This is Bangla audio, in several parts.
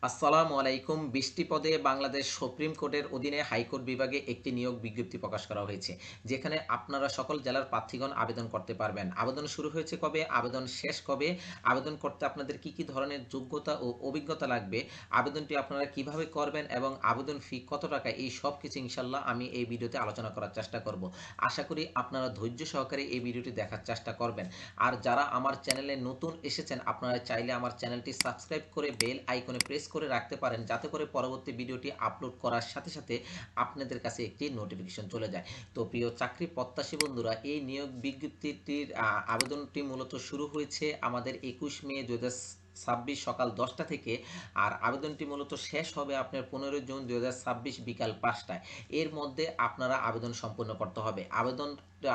আসসালামু আলাইকুম। ২০টি পদে বাংলাদেশ সুপ্রিম কোর্টের অধীনে হাইকোর্ট বিভাগে একটি নিয়োগ বিজ্ঞপ্তি প্রকাশ করা হয়েছে। যেখানে আপনারা সকল জেলার প্রার্থীগণ আবেদন করতে পারবেন। আবেদন শুরু হয়েছে কবে? আবেদন শেষ কবে? আবেদন করতে আপনাদের কি ধরনের যোগ্যতা ও অভিজ্ঞতা লাগবে? আবেদনটি আপনারা কিভাবে করবেন এবং আবেদন ফি কত টাকা? এই সব কিছু ইনশাআল্লাহ আমি এই ভিডিওতে আলোচনা করার চেষ্টা করব। আশা করি আপনারা ধৈর্য সহকারে এই ভিডিওটি দেখার চেষ্টা করবেন। আর যারা আমার চ্যানেলে নতুন এসেছেন আপনারা চাইলে আমার চ্যানেলটি সাবস্ক্রাইব করে বেল আইকনে প্রেস করে রাখতে পারেন, যাতে করে পরবর্তী ভিডিওটি আপলোড করার সাথে সাথে আপনাদের কাছে একটি নোটিফিকেশন চলে যায়। তো প্রিয় চাকরি প্রত্যাশী বন্ধুরা, এই নিয়োগ বিজ্ঞপ্তিটির আবেদনটি মূলত শুরু হয়েছে আমাদের 21 মে 2026 সকাল 10টা থেকে। আর আবেদনটি মূলত শেষ হবে আপনার 15 জুন 2026 বিকাল 5টায়। এর মধ্যে আপনারা আবেদন সম্পূর্ণ করতে হবে।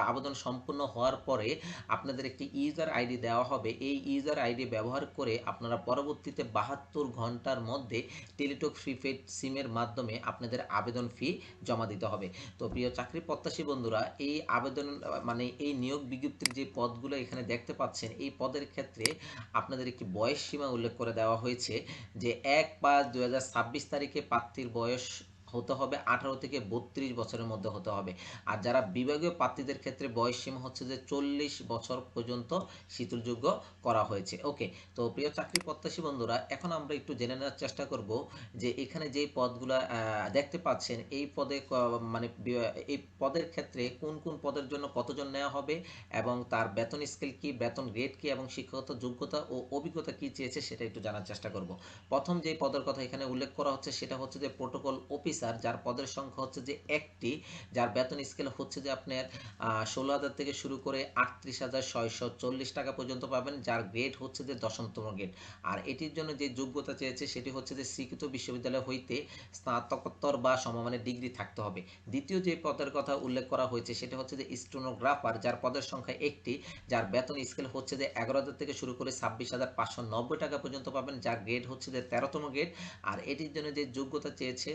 আবেদন সম্পূর্ণ হওয়ার পরে আপনাদের একটি ইউজার আইডি দেওয়া হবে। এই ইউজার আইডি ব্যবহার করে আপনারা পরবর্তীতে 72 ঘন্টার মধ্যে টেলিটক প্রিপেড সিমের মাধ্যমে আপনাদের আবেদন ফি জমা দিতে হবে। তো প্রিয় চাকরি প্রত্যাশী বন্ধুরা, এই আবেদন এই নিয়োগ বিজ্ঞপ্তির যে পদগুলো এখানে দেখতে পাচ্ছেন, এই পদের ক্ষেত্রে আপনাদের একটি বয়স সীমা উল্লেখ করে দেওয়া হয়েছে যে 1/5/2026 তারিখে প্রার্থীর বয়স হতে হবে 18 থেকে 32 বছরের মধ্যে হতে হবে। আর যারা বিভাগীয় প্রার্থীদের ক্ষেত্রে বয়স সীমা হচ্ছে যে 40 বছর পর্যন্ত শিথিলযোগ্য করা হয়েছে। ওকে। তো প্রিয় চাকরি প্রত্যাশী বন্ধুরা, এখন আমরা একটু জেনে নেওয়ার চেষ্টা করব যে এখানে যেই পদগুলা দেখতে পাচ্ছেন, এই পদে এই পদের ক্ষেত্রে কোন কোন পদের জন্য কতজন নেওয়া হবে এবং তার বেতন স্কেল কি, বেতন গ্রেড কি এবং শিক্ষাগত যোগ্যতা ও অভিজ্ঞতা কি চেয়েছে সেটা একটু জানার চেষ্টা করব। প্রথম যে পদের কথা এখানে উল্লেখ করা হচ্ছে সেটা হচ্ছে যে প্রোটোকল অফিসার, যার পদের সংখ্যা হচ্ছে যে একটি, যার বেতন স্কেল হচ্ছে যে আপনার 16,000 থেকে শুরু করে 38,640 টাকা পর্যন্ত পাবেন, যার গ্রেড হচ্ছে যে 10তম গ্রেড। আর এটির জন্য যে যোগ্যতা চেয়েছে সেটি হচ্ছে যে স্বীকৃত বিশ্ববিদ্যালয় হইতে স্নাতকোত্তর বা সমমানের ডিগ্রি থাকতে হবে। দ্বিতীয় যে পদের কথা উল্লেখ করা হয়েছে সেটা হচ্ছে যে স্টেনোগ্রাফার, যার পদের সংখ্যা একটি, যার বেতন স্কেল হচ্ছে যে 11,000 থেকে শুরু করে 26,590 টাকা পর্যন্ত পাবেন, যার গ্রেড হচ্ছে যে 13তম গ্রেড। আর এটির জন্য যে যোগ্যতা চেয়েছে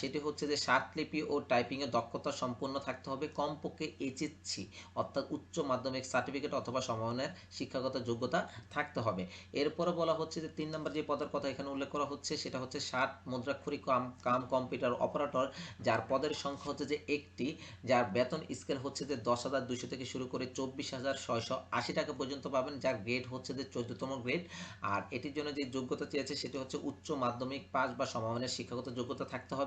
সেটি হচ্ছে যে স্বাক্ষরলিপি ও টাইপিংয়ে দক্ষতা সম্পন্ন থাকতে হবে, কমপক্ষে এইচএসসি অর্থাৎ উচ্চ মাধ্যমিক সার্টিফিকেট অথবা সমমানের শিক্ষাগত যোগ্যতা থাকতে হবে। এরপরে বলা হচ্ছে যে 3 নম্বর যে পদের কথা এখানে উল্লেখ করা হচ্ছে সেটা হচ্ছে 60 মুদ্রাক্ষরিক কাম কম্পিউটার অপারেটর, যার পদের সংখ্যা হচ্ছে যে একটি, যার বেতন স্কেল হচ্ছে যে 10,200 থেকে শুরু করে 24,680 টাকা পর্যন্ত পাবেন, যার গ্রেড হচ্ছে যে 14তম গ্রেড। আর এটির জন্য যে যোগ্যতা চেয়েছে সেটি হচ্ছে উচ্চ মাধ্যমিক পাস বা সমমানের শিক্ষাগত যোগ্যতা থাকতে হবে।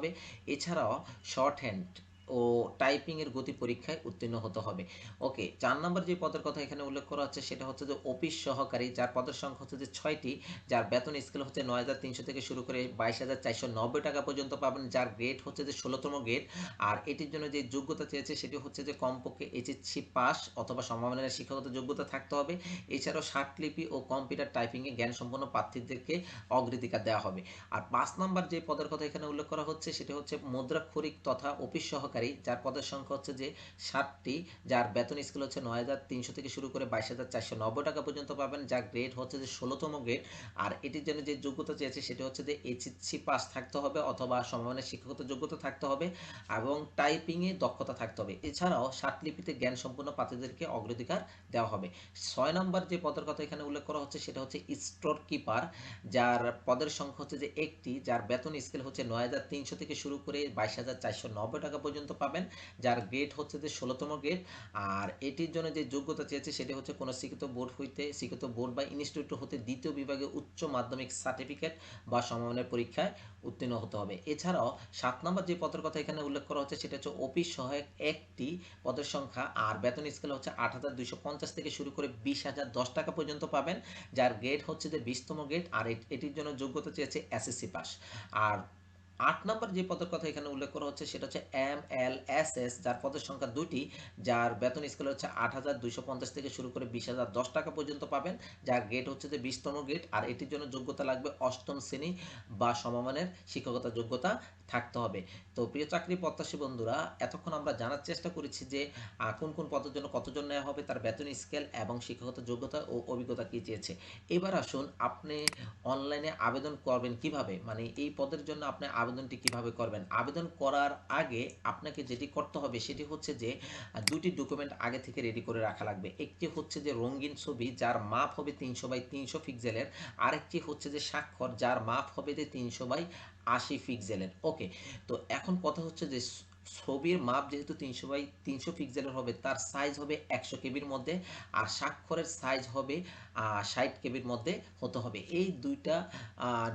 এছাড়াও শর্ট হ্যান্ড ও টাইপিং এর গতি পরীক্ষায় উত্তীর্ণ হতে হবে। ওকে। 4 নম্বর যে পদের কথা এখানে উল্লেখ করা হচ্ছে সেটা হচ্ছে যে অফিস সহকারী, যার পদের সংখ্যা হচ্ছে যে 6টি, যার বেতন স্কেল হচ্ছে 9,300 থেকে শুরু করে 22,490 টাকা পর্যন্ত পাবেন, যার গ্রেড হচ্ছে যে 16তম গ্রেড। আর এটির জন্য যে যোগ্যতা চেয়েছে সেটি হচ্ছে যে কমপক্ষে এইচএসসি পাস অথবা সমমানের শিক্ষাগত যোগ্যতা থাকতে হবে। এছাড়াও স্বাক্ষরলিপি ও কম্পিউটার টাইপিংয়ে জ্ঞান সম্পন্ন প্রার্থীদেরকে অগ্রাধিকার দেওয়া হবে। আর 5 নম্বর যে পদের কথা এখানে উল্লেখ করা হচ্ছে সেটা হচ্ছে মুদ্রাক্ষরিক তথা অফিস সহকারী, যার পদের সংখ্যা হচ্ছে যে 60টি, যার বেতন স্কেল হচ্ছে 9,300 থেকে শুরু করে 22,490 টাকা পর্যন্ত পাবেন, যার গ্রেড হচ্ছে যে 16তম গ্রেড। আর এটির জন্য যে যোগ্যতা চেয়েছে সেটি হচ্ছে যে এইচএসসি পাস থাকতে হবে অথবা সমমানের শিক্ষাগত যোগ্যতা থাকতে হবে এবং টাইপিংয়ে দক্ষতা থাকতে হবে। এছাড়াও স্বাক্ষরলিপিতে জ্ঞান সম্পন্ন প্রার্থীদেরকে অগ্রাধিকার দেওয়া হবে। 6 নম্বর যে পদের কথা এখানে উল্লেখ করা হচ্ছে সেটা হচ্ছে স্টোর কিপার, যার পদের সংখ্যা হচ্ছে যে একটি, যার বেতন স্কেল হচ্ছে 9,300 থেকে শুরু করে 22,490 টাকা পর্যন্ত পাবেন, যার গ্রেড হচ্ছে যে 16তম গ্রেড। আর এটির জন্য যে যোগ্যতা চেয়েছে সেটি হচ্ছে কোনো স্বীকৃত বোর্ড বা ইনস্টিটিউট হতে দ্বিতীয় বিভাগে উচ্চ মাধ্যমিক সার্টিফিকেট বা সমমানের পরীক্ষায় উত্তীর্ণ হতে হবে। এছাড়াও 7 নম্বর যে পদের কথা এখানে উল্লেখ করা হচ্ছে সেটা হচ্ছে অফিস সহায়ক একটি, পদের সংখ্যা আর বেতন স্কেল হচ্ছে 8,250 থেকে শুরু করে 20,010 টাকা পর্যন্ত পাবেন, যার গ্রেড হচ্ছে যে 20তম গ্রেড। আর এটির জন্য যোগ্যতা চেয়েছে এসএসসি পাস। আর 8 নম্বর যে পদের কথা এখানে উল্লেখ করা হচ্ছে সেটা হচ্ছে MLSS, যার পদের সংখ্যা 2টি, যার বেতন স্কেল হচ্ছে 8,250 থেকে শুরু করে 20,010 টাকা পর্যন্ত পাবেন, যার গ্রেড হচ্ছে যে 20তম গ্রেড। আর এটির জন্য যোগ্যতা লাগবে অষ্টম শ্রেণী বা সমমানের শিক্ষকতা যোগ্যতা থাকতে হবে। তো প্রিয় চাকরি প্রত্যাশী বন্ধুরা, এতক্ষণ আমরা জানার চেষ্টা করেছি যে কোন কোন পদের জন্য কতজন নেওয়া হবে, তার বেতন স্কেল এবং শিক্ষাগত যোগ্যতা ও অভিজ্ঞতা কী চেয়েছে। এবার আসুন, আপনি অনলাইনে আবেদন করবেন কিভাবে, মানে এই পদের জন্য আপনি আবেদনটি কিভাবে করবেন। আবেদন করার আগে আপনাকে যেটি করতে হবে সেটি হচ্ছে যে দুটি ডকুমেন্ট আগে থেকে রেডি করে রাখা লাগবে। একটি হচ্ছে যে রঙিন ছবি যার মাপ হবে 300 বাই 300 পিক্সেলের, আরেকটি হচ্ছে যে স্বাক্ষর যার মাপ হবে যে 300 বাই 80 পিক্সেলের। ওকে, তো এখন কথা হচ্ছে যে ছবির মাপ যেহেতু 300 বাই 300 পিক্সেলের হবে, তার সাইজ হবে 100 কেবির মধ্যে, আর স্বাক্ষরের সাইজ হবে 60 কেবির মধ্যে হতে হবে। এই দুইটা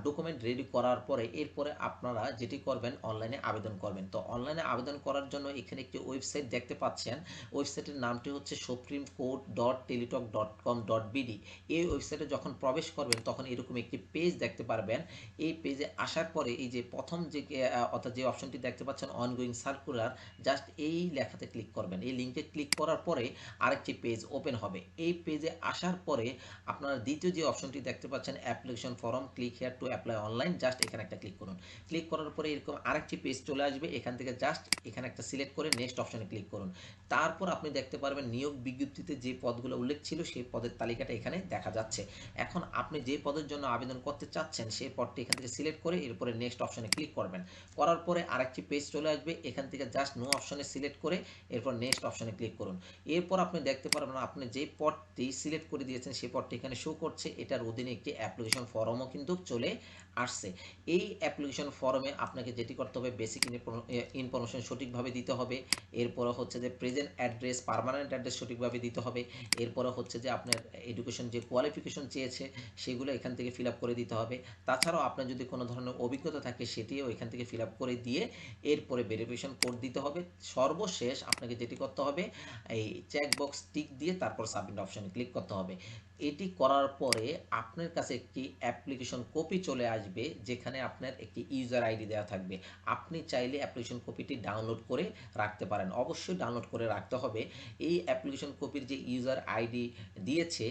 ডকুমেন্ট রেডি করার পরে এরপরে আপনারা যেটি করবেন, অনলাইনে আবেদন করবেন। তো অনলাইনে আবেদন করার জন্য এখানে একটি ওয়েবসাইট দেখতে পাচ্ছেন। ওয়েবসাইটের নামটি হচ্ছে supremecode.teletalk.com.bd। এই ওয়েবসাইটে যখন প্রবেশ করবেন তখন এরকম একটি পেজ দেখতে পারবেন। এই পেজে আসার পরে এই যে প্রথম যে অর্থাৎ যে অপশনটি দেখতে পাচ্ছেন অনগোয়িং সার্কুলার, জাস্ট এই লেখাতে ক্লিক করবেন। এই লিঙ্কে ক্লিক করার পরে আরেকটি পেজ ওপেন হবে। এই পেজে আসার পরে আপনারা দ্বিতীয় যে অপশনটি দেখতে পাচ্ছেন application form, click here to apply online, just এখানে একটা ক্লিক করুন। ক্লিক করার পরে এরকম আরেকটি পেজ চলে আসবে। এখান থেকে জাস্ট এখানে একটা সিলেক্ট করে নেক্সট অপশনে ক্লিক করুন। তারপর আপনি দেখতে পারবেন নিয়োগ বিজ্ঞপ্তিতে যে পদগুলো উল্লেখ ছিল সেই পদের তালিকাটা এখানে দেখা যাচ্ছে। এখন আপনি যে পদের জন্য আবেদন করতে চাচ্ছেন সেই পদটি এখান থেকে সিলেক্ট করে এরপরে নেক্সট অপশনে ক্লিক করবেন। করার পরে আরেকটি পেজ চলে আসবে। এখান থেকে জাস্ট নো অপশনে সিলেক্ট করে এরপর নেক্সট অপশনে ক্লিক করুন। এরপর আপনি দেখতে পারবেন আপনি যে পদটি সিলেক্ট করে দিয়েছেন সেই পদটি এখানে শো করছে। এটার অধীনে একটি অ্যাপ্লিকেশন ফর্মও কিন্তু চলে আসছে। এই অ্যাপ্লিকেশন ফর্মে আপনাকে যেটি করতে হবে, বেসিক ইনফরমেশন সঠিকভাবে দিতে হবে। এরপরে হচ্ছে যে প্রেজেন্ট অ্যাড্রেস, পার্মানেন্ট অ্যাড্রেস সঠিকভাবে দিতে হবে। এরপরে হচ্ছে যে আপনার এডুকেশন যে কোয়ালিফিকেশন চেয়েছে সেগুলো এখান থেকে ফিল আপ করে দিতে হবে। তাছাড়াও আপনার যদি কোনো ধরনের অভিজ্ঞতা থাকে সেটিও এখান থেকে ফিল আপ করে দিয়ে এরপরে ভেরিফিকেশন কোড দিতে হবে। সর্বশেষ আপনাকে যেটি করতে হবে, এই চেকবক্স টিক দিয়ে তারপর সাবমিট অপশনে ক্লিক করতে হবে। এটি করার পরে আপনার কাছে একটি অ্যাপ্লিকেশন কপি চলে আসবে, যেখানে আপনার একটি ইউজার আইডি দেওয়া থাকবে। আপনি চাইলে অ্যাপ্লিকেশন কপিটি ডাউনলোড করে রাখতে পারেন। অবশ্যই ডাউনলোড করে রাখতে হবে। এই অ্যাপ্লিকেশন কপির যে ইউজার আইডি দিয়েছে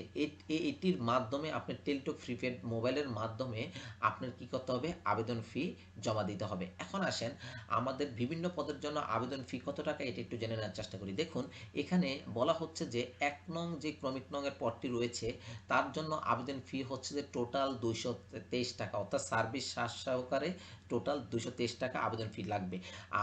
এটির মাধ্যমে আপনি টেলিটক প্রিপেড মোবাইলের মাধ্যমে আপনার কি করতে হবে, আবেদন ফি জমা দিতে হবে। এখন আসেন, আমাদের বিভিন্ন পদের জন্য আবেদন ফি কত টাকা এটি একটু জেনে নেওয়ার চেষ্টা করি। দেখুন, এখানে বলা হচ্ছে যে 1 নং যে ক্রমিক নংয়ের পদটি রয়েছে তার জন্য আবেদন ফি হচ্ছে যে টোটাল 223 টাকা, অর্থাৎ সার্ভিস চার্জ সহকারে টোটাল 223 টাকা আবেদন ফি লাগবে।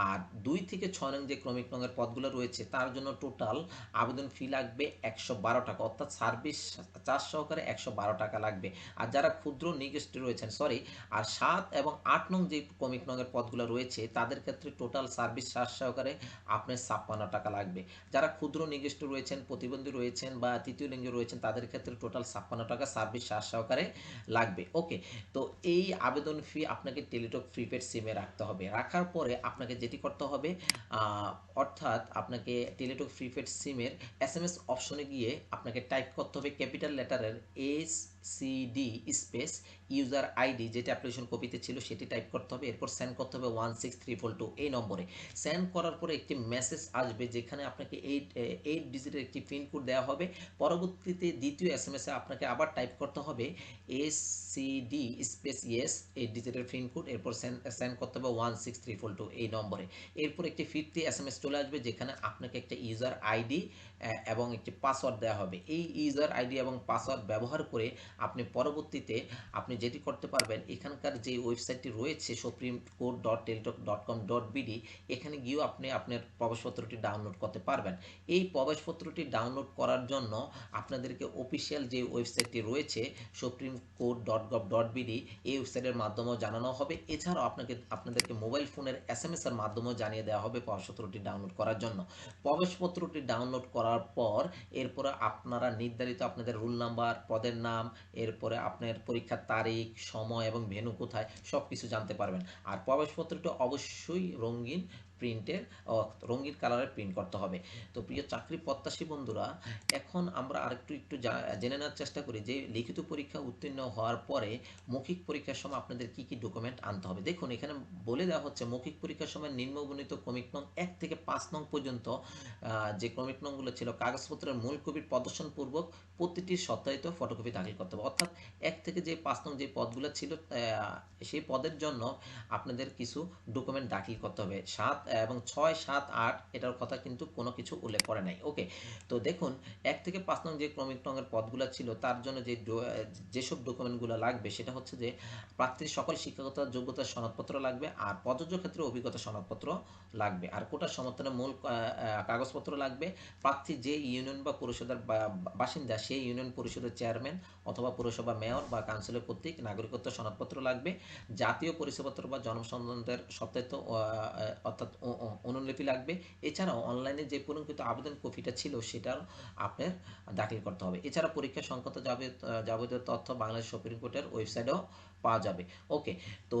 আর 2 থেকে 6 নং যে ক্রমিক নংয়ের পদগুলো রয়েছে তার জন্য টোটাল আবেদন ফি লাগবে 112 টাকা, অর্থাৎ সার্ভিস চার্জ সহকারে 112 টাকা লাগবে। আর যারা ক্ষুদ্র নিগোষ্ঠী রয়েছেন, সরি, আর 7 এবং 8 নং যে ক্রমিক নংয়ের পদগুলো রয়েছে তাদের ক্ষেত্রে টোটাল সার্ভিস চার্জ সহকারে আপনার 56 টাকা লাগবে। যারা ক্ষুদ্র নিগোষ্ঠী রয়েছেন, প্রতিবন্ধী রয়েছেন বা তৃতীয় লিঙ্গে রয়েছেন তাদের ক্ষেত্রে টোটাল 56 টাকা সার্ভিস চার্জ সহকারে লাগবে। ওকে, তো এই আবেদন ফি আপনাকে টেলিটক প্রিপেড সিমে রাখতে হবে। রাখার পরে আপনাকে যেটি করতে হবে, অর্থাৎ আপনাকে টেলিটক প্রিপেড সিমের এসএমএস অপশনে গিয়ে আপনাকে টাইপ করতে হবে ক্যাপিটাল লেটারের SCD স্পেস ইউজার আইডি, যেটা অ্যাপ্লিকেশন কপিতে ছিল সেটি টাইপ করতে হবে। এরপর সেন্ড করতে হবে 16342 এই নম্বরে। সেন্ড করার পরে একটি মেসেজ আসবে যেখানে আপনাকে 8 ডিজিটের একটি পিন কোড দেওয়া হবে। পরবর্তীতে দ্বিতীয় এসএমএসে আপনাকে আবার টাইপ করতে হবে SCD স্পেস ইয়েস 8 ডিজিটের পিন কোড, এরপর সেন্ড করতে হবে 16342 এই নম্বরে। এরপর একটি ফিরতি এসএমএস চলে আসবে যেখানে আপনাকে একটা ইউজার আইডি এবং একটি পাসওয়ার্ড দেওয়া হবে। এই ইউজার আইডি এবং পাসওয়ার্ড ব্যবহার করে আপনি পরবর্তীতে আপনি যেটি করতে পারবেন, এখানকার যে ওয়েবসাইটটি রয়েছে supremecode.teletalk.com.bd, এখানে গিয়েও আপনি আপনার প্রবেশপত্রটি ডাউনলোড করতে পারবেন। এই প্রবেশপত্রটি ডাউনলোড করার জন্য আপনাদেরকে অফিসিয়াল যে ওয়েবসাইটটি রয়েছে supremecode.gov.bd, এই ওয়েবসাইটের মাধ্যমেও জানানো হবে। এছাড়াও আপনাদেরকে মোবাইল ফোনের এসএমএস এর মাধ্যমেও জানিয়ে দেওয়া হবে প্রবেশপত্রটি ডাউনলোড করার জন্য। প্রবেশপত্রটি ডাউনলোড করার পর এরপরে আপনারা নির্ধারিত আপনাদের রোল নাম্বার, পদের নাম, এরপরে আপনার পরীক্ষার তারিখ, সময় এবং ভেন্যু কোথায় সব কিছু জানতে পারবেন। আর প্রবেশপত্রটি অবশ্যই রঙিন প্রিন্টের রঙিন কালারের প্রিন্ট করতে হবে। তো প্রিয় চাকরি প্রত্যাশী বন্ধুরা, এখন আমরা আরেকটু জেনে নেওয়ার চেষ্টা করি যে লিখিত পরীক্ষা উত্তীর্ণ হওয়ার পরে মৌখিক পরীক্ষার সময় আপনাদের কি কি ডকুমেন্ট আনতে হবে। দেখুন এখানে বলে দেওয়া হচ্ছে মৌখিক পরীক্ষার সময় নিম্নবর্ণিত ক্রমিক নং 1 থেকে 5 নং পর্যন্ত যে ক্রমিক নংগুলো ছিল কাগজপত্রের মূল কপির প্রদর্শনপূর্বক প্রতিটি সত্যায়িত ফটোকপি দাখিল করতে হবে। অর্থাৎ 1 থেকে যে 5 নং যে পদগুলো ছিল সেই পদের জন্য আপনাদের কিছু ডকুমেন্ট দাখিল করতে হবে। 7 এবং 6, 7, 8 এটার কথা কিন্তু কোনো কিছু উল্লেখ করে নাই। ওকে, তো দেখুন 1 থেকে 5 নং যে ক্রমিক নংয়ের পদগুলো ছিল তার জন্য যেসব ডকুমেন্টগুলো লাগবে সেটা হচ্ছে যে প্রার্থীর সকল শিক্ষাগত যোগ্যতার সনদপত্র লাগবে, আর প্রযোজ্য ক্ষেত্রে অভিজ্ঞতা সনদপত্র লাগবে, আর কোটার সমর্থনের মূল কাগজপত্র লাগবে। প্রার্থী যে ইউনিয়ন বা পরিষদের বাসিন্দা সেই ইউনিয়ন পরিষদের চেয়ারম্যান অথবা পৌরসভা মেয়র বা কাউন্সিলর কর্তৃক নাগরিকত্ব সনদপত্র লাগবে। জাতীয় পরিচয়পত্র বা জন্মসনদের সত্যায়িত অর্থাৎ অনুলিপি লাগবে। এছাড়াও অনলাইনে যে পূরণকৃত আবেদন কপিটা ছিল সেটাও আপনার দাখিল করতে হবে। এছাড়া পরীক্ষা সংক্রান্ত যাবতীয় তথ্য বাংলাদেশ সুপ্রিম কোর্টের ওয়েবসাইটেও পাওয়া যাবে। ওকে, তো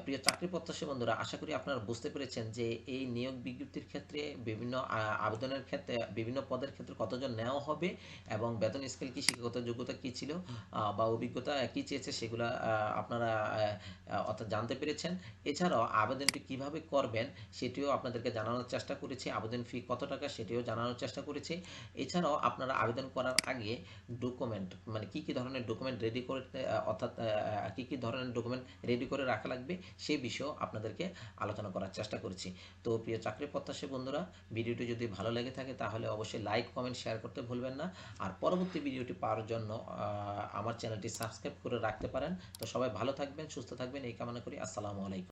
প্রিয় চাকরি প্রত্যাশী বন্ধুরা, আশা করি আপনারা বুঝতে পেরেছেন যে এই নিয়োগ বিজ্ঞপ্তির ক্ষেত্রে বিভিন্ন আবেদনের ক্ষেত্রে বিভিন্ন পদের ক্ষেত্রে কতজন নেওয়া হবে এবং বেতন স্কেল কি, শিক্ষাগত যোগ্যতা কি ছিল বা অভিজ্ঞতা কি চেয়েছে সেগুলো আপনারা অর্থাৎ জানতে পেরেছেন। এছাড়াও আবেদনটি কিভাবে করবেন সেটিও আপনাদেরকে জানানোর চেষ্টা করেছি। আবেদন ফি কত টাকা সেটিও জানানোর চেষ্টা করেছি। এছাড়াও আপনারা আবেদন করার আগে ডকুমেন্ট মানে কি কি ধরনের ডকুমেন্ট রেডি করতে অর্থাৎ কি কি ধরনের ডকুমেন্ট রেডি করে রাখা লাগবে সেই বিষয়েও আপনাদেরকে আলোচনা করার চেষ্টা করেছি। তো প্রিয় চাকরি প্রত্যাশী বন্ধুরা, ভিডিওটি যদি ভালো লেগে থাকে তাহলে অবশ্যই লাইক, কমেন্ট, শেয়ার করতে ভুলবেন না। আর পরবর্তী ভিডিওটি পাওয়ার জন্য আমার চ্যানেলটি সাবস্ক্রাইব করে রাখতে পারেন। তো সবাই ভালো থাকবেন, সুস্থ থাকবেন এই কামনা করি। আসসালামু আলাইকুম।